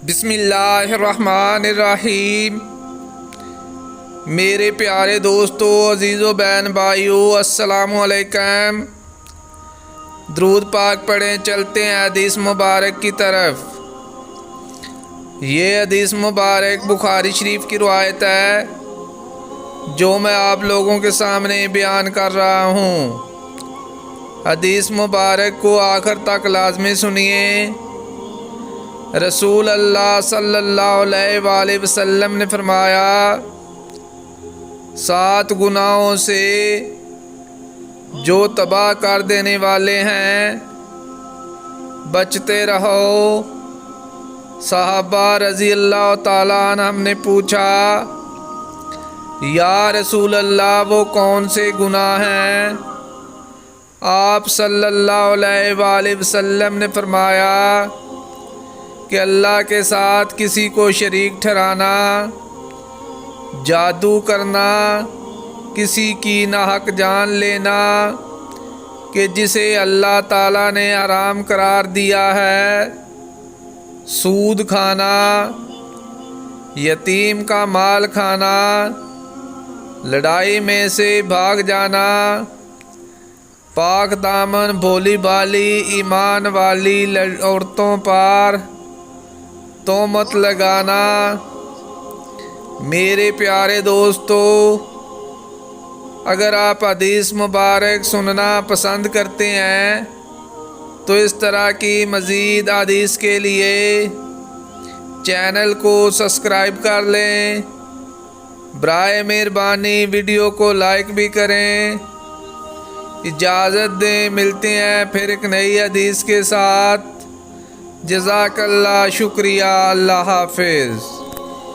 بسم اللہ الرحمن الرحیم۔ میرے پیارے دوستو، عزیزو، بہن بھائیو، السلام علیکم۔ درود پاک پڑھیں، چلتے ہیں حدیث مبارک کی طرف۔ یہ حدیث مبارک بخاری شریف کی روایت ہے جو میں آپ لوگوں کے سامنے بیان کر رہا ہوں۔ حدیث مبارک کو آخر تک لازمی سنیے۔ رسول اللہ صلی اللہ علیہ وآلہ وسلم نے فرمایا، 7 گناہوں سے جو تباہ کر دینے والے ہیں بچتے رہو۔ صحابہ رضی اللہ تعالیٰ عنہ نے پوچھا، یا رسول اللہ وہ کون سے گناہ ہیں؟ آپ صلی اللہ علیہ وآلہ وسلم نے فرمایا کہ اللہ کے ساتھ کسی کو شریک ٹھہرانا، جادو کرنا، کسی کی ناحق جان لینا کہ جسے اللہ تعالیٰ نے حرام قرار دیا ہے، سود کھانا، یتیم کا مال کھانا، لڑائی میں سے بھاگ جانا، پاک دامن بھولی بھالی ایمان والی عورتوں پر تہمت لگانا۔ میرے پیارے دوستو، اگر آپ حدیث مبارک سننا پسند کرتے ہیں تو اس طرح کی مزید حدیث کے لیے چینل کو سبسکرائب کر لیں۔ برائے مہربانی ویڈیو کو لائک بھی کریں۔ اجازت دیں، ملتے ہیں پھر ایک نئی حدیث کے ساتھ۔ جزاک اللہ، شکریہ، اللہ حافظ۔